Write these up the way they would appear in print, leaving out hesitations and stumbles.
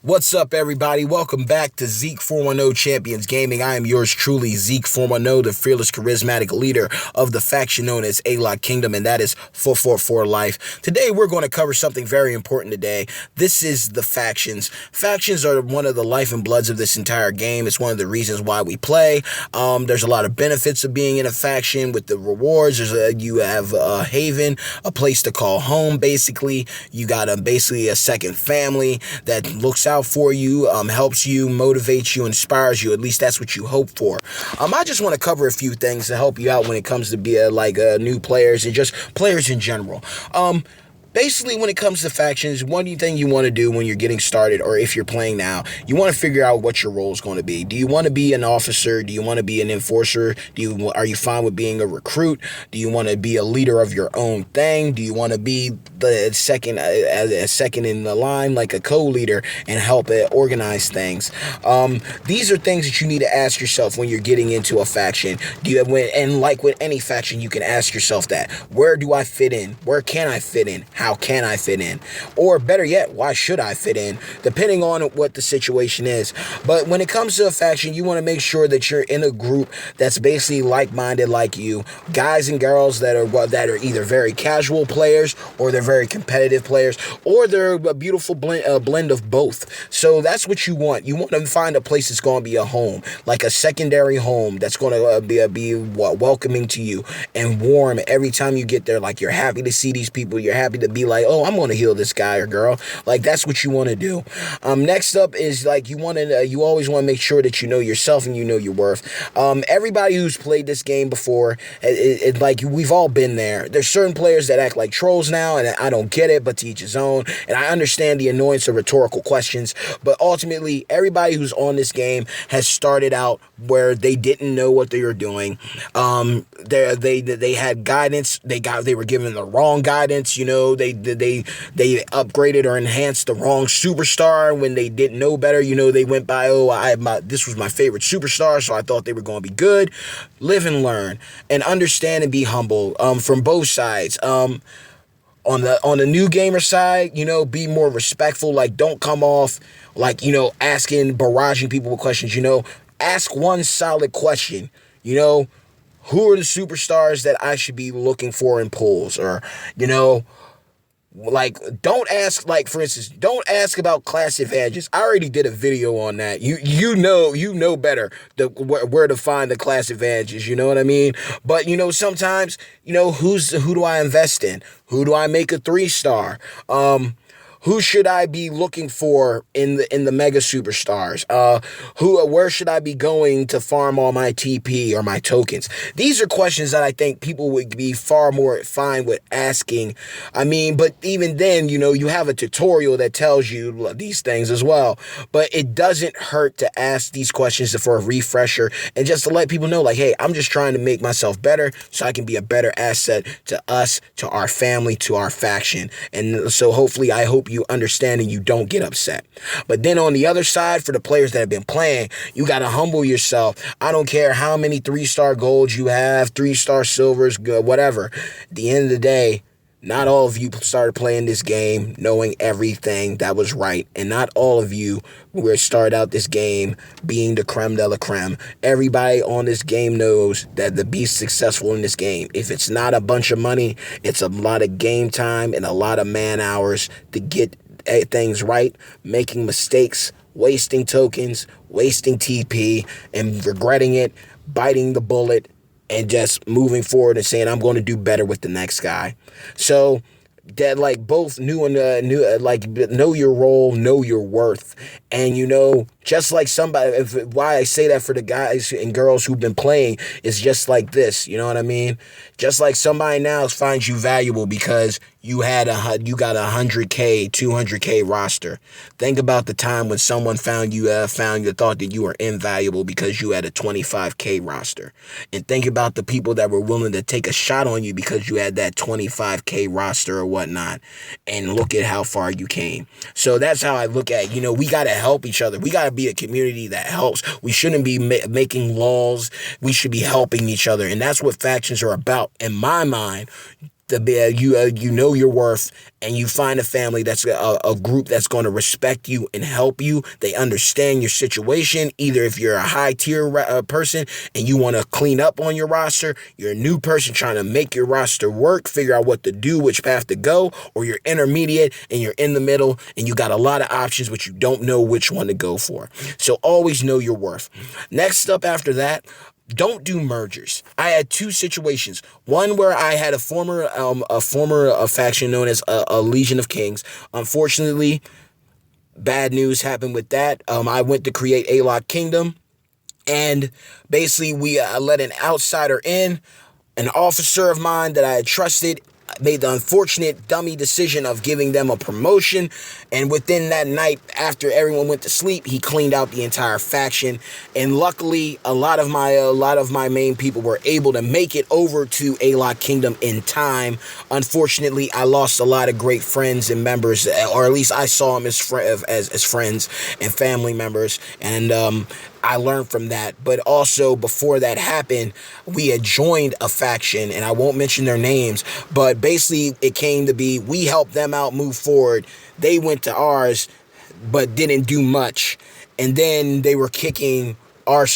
What's up, everybody? Welcome back to Zeke 410 Champions Gaming. I am yours truly, Zeke 410, the fearless, charismatic leader of the faction known as A-Lock Kingdom, and that is 444 Life. Today, we're going to cover something very important today. This is the factions. Factions are one of the life and bloods of this entire game. It's one of the reasons why we play. There's a lot of benefits of being in a faction with the rewards. You have a haven, a place to call home, basically. You got basically a second family that looks out for you, helps you, motivates you, inspires you. At least that's what you hope for. I just want to cover a few things to help you out when it comes to new players and just players in general. Basically, when it comes to factions, one thing you want to do when you're getting started, or if you're playing now, you want to figure out what your role is going to be. Do you want to be an officer? Do you want to be an enforcer? Are you fine with being a recruit? Do you want to be a leader of your own thing? Do you want to be the second in the line, like a co-leader, and help organize things? These are things that you need to ask yourself when you're getting into a faction. And like with any faction, you can ask yourself that: where do I fit in? Where can I fit in? How can I fit in? Or better yet, why should I fit in? Depending on what the situation is. But when it comes to a faction, you want to make sure that you're in a group that's basically like-minded like you. Guys and girls that are either very casual players, or they're very competitive players, or they're a beautiful blend of both. So that's what you want. You want to find a place that's going to be a home, like a secondary home that's going to be welcoming to you and warm every time you get there. Like, you're happy to see these people. You're happy to be like, oh, I'm going to heal this guy or girl. Like, that's what you want to do. Next up is, like, you always want to make sure that you know yourself and you know your worth. Everybody who's played this game before, like, we've all been there. There's certain players that act like trolls now, and I don't get it, but to each his own. And I understand the annoyance of rhetorical questions, but ultimately, everybody who's on this game has started out where they didn't know what they were doing. They had guidance. They were given the wrong guidance. They upgraded or enhanced the wrong superstar when they didn't know better. They went by, this was my favorite superstar, so I thought they were going to be good. Live and learn and understand and be humble from both sides. On the new gamer side, be more respectful. Like, don't come off like, barraging people with questions. Ask one solid question. Who are the superstars that I should be looking for in polls? Or, like, don't ask, like, for instance, don't ask about class advantages. I already did a video on that. You know better where to find the class advantages, you know what I mean? But, sometimes, who do I invest in? Who do I make a 3-star? Who should I be looking for in the mega superstars? Where should I be going to farm all my TP or my tokens? These are questions that I think people would be far more fine with asking. But even then, you have a tutorial that tells you these things as well. But it doesn't hurt to ask these questions for a refresher and just to let people know, like, hey, I'm just trying to make myself better so I can be a better asset to us, to our family, to our faction. And so hopefully, I hope you understand and you don't get upset. But then on the other side, for the players that have been playing, you got to humble yourself. I don't care how many 3-star golds you have, 3-star silvers, whatever. At the end of the day, not all of you started playing this game knowing everything that was right. And not all of you started out this game being the creme de la creme. Everybody on this game knows that to be successful in this game, if it's not a bunch of money, it's a lot of game time and a lot of man hours to get things right, making mistakes, wasting tokens, wasting TP, and regretting it, biting the bullet, and just moving forward and saying, I'm going to do better with the next guy. So that, like, both know your role, know your worth. And, just like somebody, why I say that for the guys and girls who've been playing is just like this, you know what I mean? Just like somebody now finds you valuable because you got 100K, 200K roster. Think about the time when someone thought that you were invaluable because you had a 25K roster. And think about the people that were willing to take a shot on you because you had that 25K roster or whatnot. And look at how far you came. So that's how I look at it. We got to help each other. We got to be a community that helps. We shouldn't be making laws. We should be helping each other. And that's what factions are about. In my mind, you know your worth, and you find a family that's a group that's going to respect you and help you. They understand your situation. Either if you're a high tier person and you want to clean up on your roster, you're a new person trying to make your roster work, figure out what to do, which path to go, or you're intermediate and you're in the middle and you got a lot of options, but you don't know which one to go for. So always know your worth. Next up after that, don't do mergers. I had two situations. One where I had a former faction known as a Legion of Kings. Unfortunately, bad news happened with that. I went to create A-Lock Kingdom, and basically we let an outsider in, an officer of mine that I had trusted, made the unfortunate dummy decision of giving them a promotion, and within that night, after everyone went to sleep, he cleaned out the entire faction. And luckily, a lot of my main people were able to make it over to A-Lock Kingdom in time. Unfortunately, I lost a lot of great friends and members, or at least I saw them as friends and family members, and I learned from that. But also, before that happened, we had joined a faction, and I won't mention their names, but basically it came to be, we helped them out move forward. They went to ours, but didn't do much. And then they were kicking our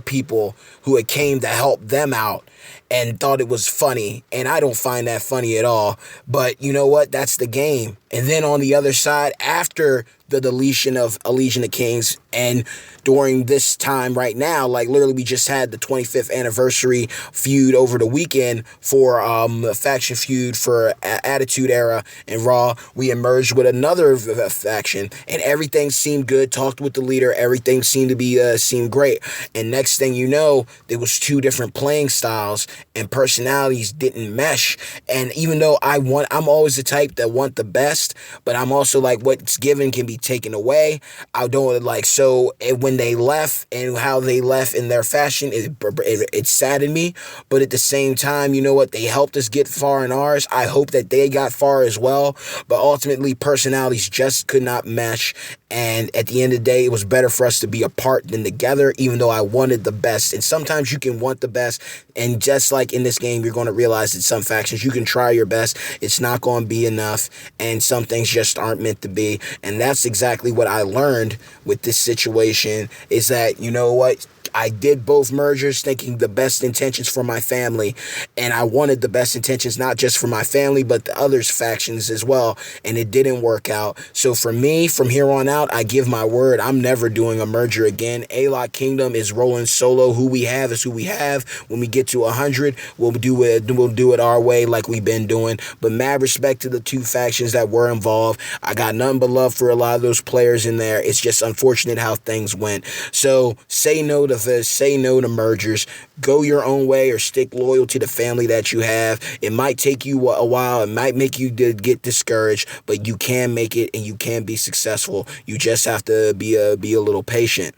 people who had came to help them out, and thought it was funny. And I don't find that funny at all. But you know what? That's the game. And then on the other side, after the deletion of A Legion of Kings, and during this time right now, like literally we just had the 25th anniversary feud over the weekend for a faction feud for Attitude Era and Raw. We emerged with another faction, and everything seemed good. Talked with the leader, everything seemed to be seemed great. And next thing you know, there was two different playing styles and personalities didn't mesh. And even though I'm always the type that want the best, but I'm also like, what's given can be taken away. I don't like, so when they left and how they left in their fashion, it saddened me. But at the same time, you know what? They helped us get far in ours. I hope that they got far as well. But ultimately, personalities just could not mesh. And at the end of the day, it was better for us to be apart than together, even though I wanted the best. And sometimes you can want the best. And just like in this game, you're going to realize that some factions, you can try your best. It's not going to be enough. And some things just aren't meant to be. And that's exactly what I learned with this situation, is that, you know what? I did both mergers thinking the best intentions for my family, and I wanted the best intentions not just for my family but the others' factions as well, and it didn't work out. So for me, from here on out, I give my word, I'm never doing a merger again. A-Lock Kingdom is rolling solo. Who we have is who we have. When we get to 100, we'll do it our way like we've been doing. But mad respect to the two factions that were involved. I got nothing but love for a lot of those players in there. It's just unfortunate how things went. So say no to mergers. Go your own way or stick loyal to the family that you have. It might take you a while. It might make you get discouraged, but you can make it and you can be successful. You just have to be a little patient.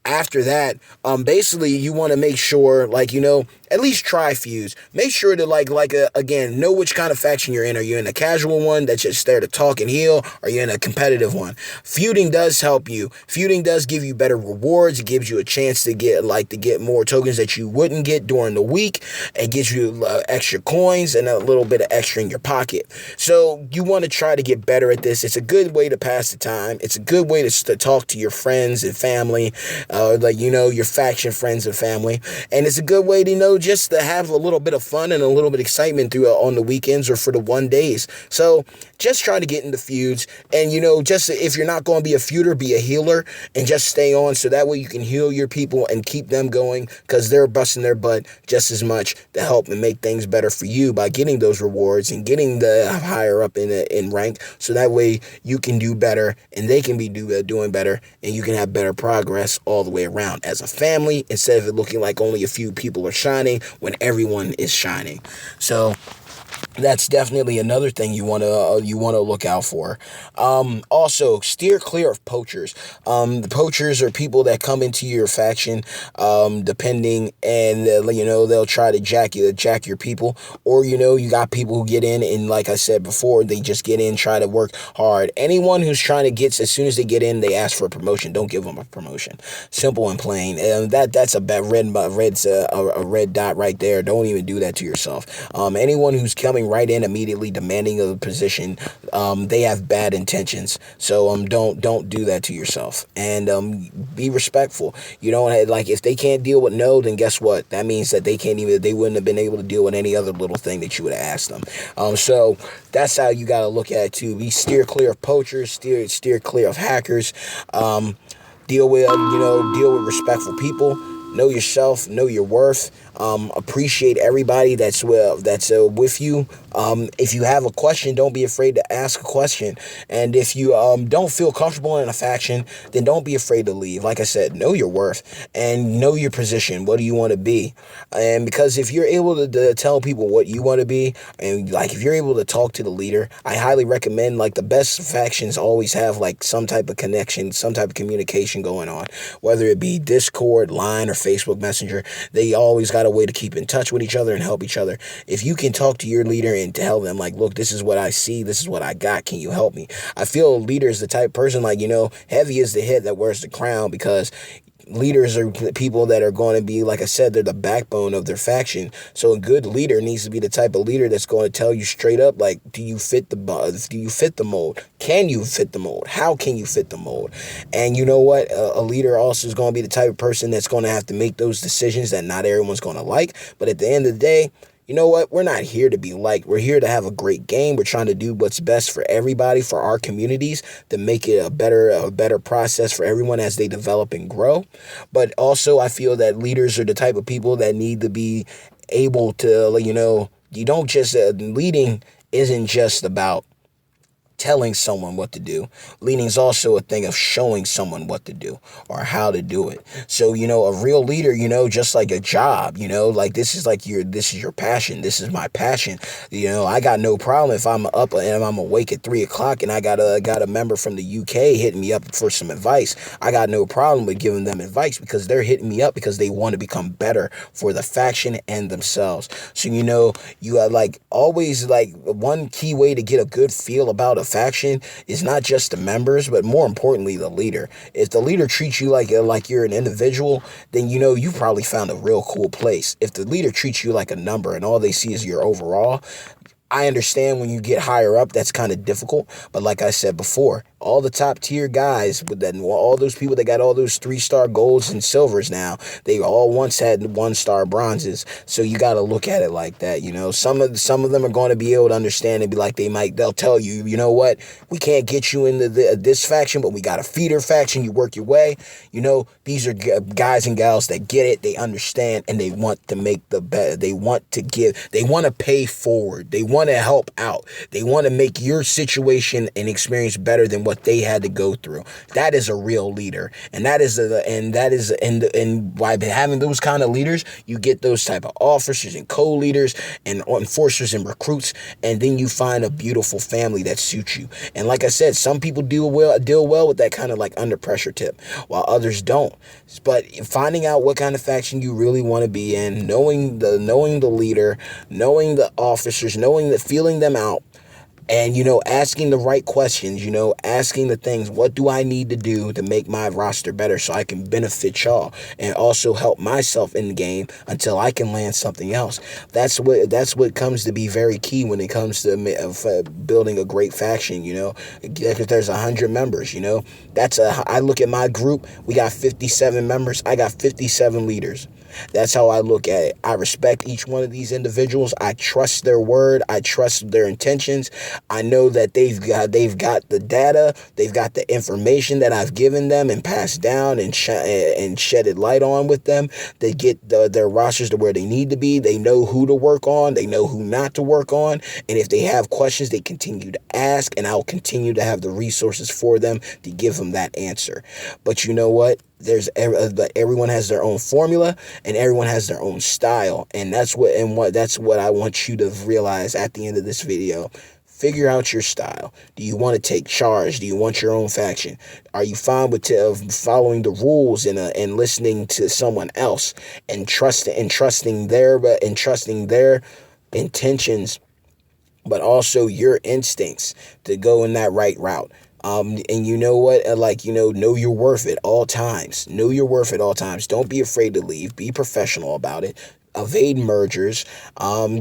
After that, basically you want to make sure, like, you know, at least try feuds. Make sure to again, know which kind of faction you're in. Are you in a casual one that's just there to talk and heal? Or are you in a competitive one? Feuding does help you. Feuding does give you better rewards. It gives you a chance to get more tokens that you wouldn't get during the week. It gives you extra coins and a little bit of extra in your pocket. So you want to try to get better at this. It's a good way to pass the time. It's a good way to talk to your friends and family, your faction friends and family. And it's a good way to, just to have a little bit of fun and a little bit of excitement on the weekends or for the 1 days. So just try to get into feuds, and just if you're not going to be a feuder, be a healer and just stay on, so that way you can heal your people and keep them going, because they're busting their butt just as much to help and make things better for you by getting those rewards and getting the higher up in rank, so that way you can do better and they can be doing better, and you can have better progress all the way around as a family, instead of it looking like only a few people are shining when everyone is shining. So that's definitely another thing you want to look out for. Also, steer clear of poachers. The poachers are people that come into your faction, depending, and they'll try to jack your people, or you got people who get in and, like I said before, they just get in, try to work hard. Anyone who's trying to get, as soon as they get in, they ask for a promotion. Don't give them a promotion. Simple and plain. And that's a red dot right there. Don't even do that to yourself. Anyone who's coming right in immediately demanding a position, they have bad intentions. So don't do that to yourself, and be respectful. You don't like, if they can't deal with no, then guess what? That means that they wouldn't have been able to deal with any other little thing that you would have asked them. So that's how you got to look at it too. Be steer clear of poachers, steer clear of hackers. Deal with respectful people. Know yourself, know your worth. Appreciate everybody that's with you. If you have a question, don't be afraid to ask a question. And if you don't feel comfortable in a faction, then don't be afraid to leave. Like I said, know your worth and know your position. What do you want to be? And because if you're able to tell people what you want to be, and like if you're able to talk to the leader, I highly recommend, like, the best factions always have like some type of connection, some type of communication going on, whether it be Discord, Line, or Facebook Messenger. They always got a way to keep in touch with each other and help each other. If you can talk to your leader and tell them, like, look, this is what I see, this is what I got, can you help me? I feel a leader is the type of person, like, heavy is the head that wears the crown, because leaders are people that are going to be, like I said, they're the backbone of their faction. So a good leader needs to be the type of leader that's going to tell you straight up, like, do you fit the mold? Can you fit the mold? How can you fit the mold? And you know what? A leader also is going to be the type of person that's going to have to make those decisions that not everyone's going to like. But at the end of the day, you know what? We're not here to be liked. We're here to have a great game. We're trying to do what's best for everybody, for our communities, to make it a better process for everyone as they develop and grow. But also, I feel that leaders are the type of people that need to be able to, you don't just, leading isn't just about telling someone what to do. Leading is also a thing of showing someone what to do or how to do it. So, a real leader, just like a job, like this is your passion. This is my passion. I got no problem if I'm up and I'm awake at 3:00 and I got a member from the UK hitting me up for some advice. I got no problem with giving them advice, because they're hitting me up because they want to become better for the faction and themselves. So, you got, like, always, like, one key way to get a good feel about a faction is not just the members, but more importantly, the leader. If the leader treats you like you're an individual, then you probably found a real cool place. If the leader treats you like a number and all they see is your overall, I understand when you get higher up, that's kind of difficult. But like I said before, all the top tier guys, all those people that got all those 3-star golds and silvers now, they all once had 1-star bronzes. So you got to look at it like that. Some of them are going to be able to understand and be like, they'll tell you, you know what, we can't get you into this faction, but we got a feeder faction. You work your way. These are guys and gals that get it. They understand, and they want to make the better. They want to give. They want to pay forward. They want to help out. They want to make your situation and experience better than what they had to go through. That is a real leader, and by having those kind of leaders, you get those type of officers and co-leaders and enforcers and recruits, and then you find a beautiful family that suits you. And like I said, some people deal well with that kind of like under pressure tip, while others don't. But finding out what kind of faction you really want to be in, knowing the leader, knowing the officers, feeling them out, and, asking the right questions, asking the things, what do I need to do to make my roster better so I can benefit y'all and also help myself in the game until I can land something else. That's what comes to be very key when it comes to building a great faction, if there's 100 members, I look at my group, we got 57 members, I got 57 leaders. That's how I look at it. I respect each one of these individuals. I trust their word. I trust their intentions. I know that they've got the data. They've got the information that I've given them and passed down and shedded light on with them. They get their rosters to where they need to be. They know who to work on. They know who not to work on. And if they have questions, they continue to ask, and I'll continue to have the resources for them to give them that answer. But you know what? Everyone has their own formula, and everyone has their own style, and that's what I want you to realize at the end of this video. Figure out your style. Do you want to take charge? Do you want your own faction? Are you fine with following the rules and listening to someone else and trusting their intentions, but also your instincts to go in that right route? And you know what? Know your worth at all times. Know your worth at all times. Don't be afraid to leave. Be professional about it. evade mergers,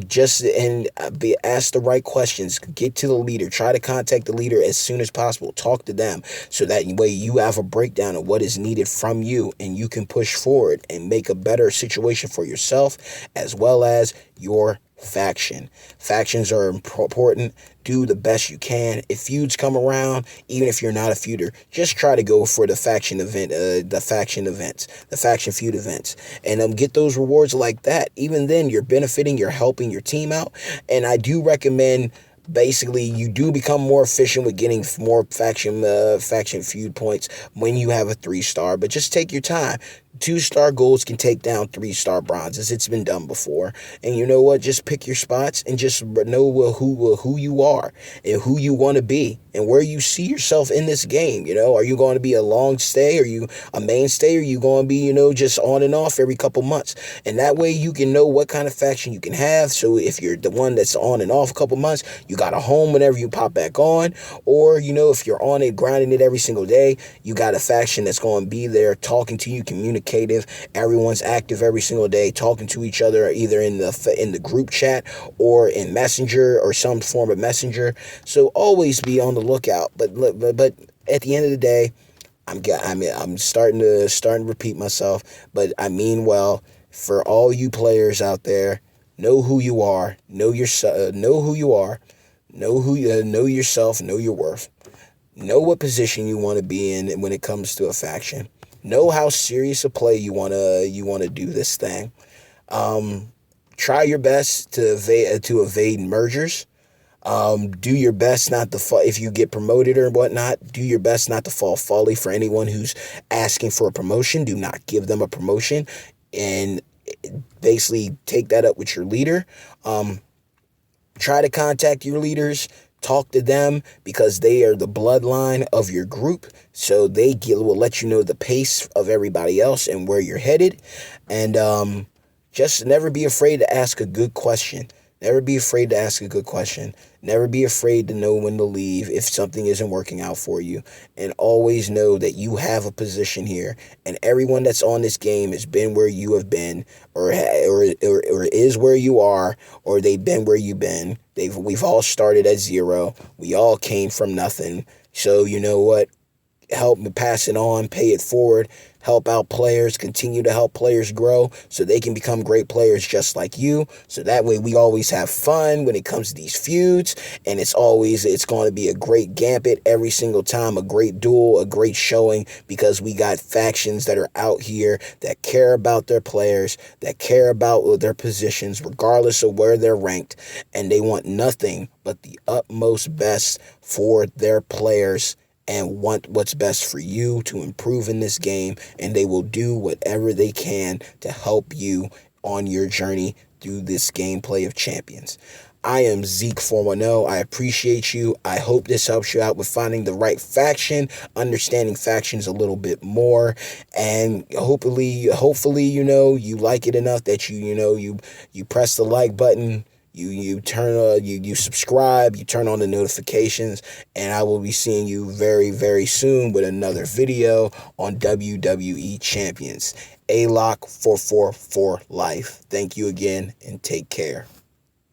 just and be ask the right questions, get to the leader, try to contact the leader as soon as possible, talk to them, so that way you have a breakdown of what is needed from you, and you can push forward and make a better situation for yourself as well as your faction. Factions are important. Do the best you can. If feuds come around, even if you're not a feuder, just try to go for the faction event, the faction feud events, and get those rewards like that. Even then, you're benefiting, you're helping your team out, and I do recommend. Basically, you do become more efficient with getting more faction feud points when you have a 3-star, but just take your time. 2-star golds can take down 3-star bronzes. It's been done before. And you know what? Just pick your spots and just know who you are and who you want to be and where you see yourself in this game. Are you going to be a long stay? Are you a mainstay? Or are you going to be, just on and off every couple months? And that way you can know what kind of faction you can have. So if you're the one that's on and off a couple months, you got a home whenever you pop back on. Or, if you're on it, grinding it every single day, you got a faction that's going to be there talking to you, communicating. Everyone's active every single day, talking to each other, either in the group chat or in Messenger or some form of messenger. So always be on the lookout. But at the end of the day, I'm starting to repeat myself, but I mean well. For all you players out there, know who you are, know who you are, know yourself, know your worth, know what position you want to be in when it comes to a faction. Know how serious a play you wanna do this thing. Try your best to evade mergers. Do your best not to fall if you get promoted or whatnot. Do your best not to fall folly for anyone who's asking for a promotion. Do not give them a promotion, and basically take that up with your leader. Try to contact your leaders. Talk to them because they are the bloodline of your group. So will let you know the pace of everybody else and where you're headed. And just never be afraid to ask a good question. Never be afraid to ask a good question. Never be afraid to know when to leave if something isn't working out for you. And always know that you have a position here. And everyone that's on this game has been where you have been, or is where you are, or they've been where you've been. We've all started at 0. We all came from nothing. So you know what? Help me pass it on, pay it forward, help out players, continue to help players grow so they can become great players just like you. So that way we always have fun when it comes to these feuds, and it's going to be a great gambit every single time, a great duel, a great showing, because we got factions that are out here that care about their players, that care about their positions regardless of where they're ranked, and they want nothing but the utmost best for their players and want what's best for you to improve in this game, and they will do whatever they can to help you on your journey through this gameplay of champions. I am Zeke410. I appreciate you. I hope this helps you out with finding the right faction, understanding factions a little bit more, and hopefully, you like it enough that you press the like button. You turn you subscribe, you turn on the notifications, and I will be seeing you very, very soon with another video on WWE Champions. ALOC 444 Life. Thank you again, and take care.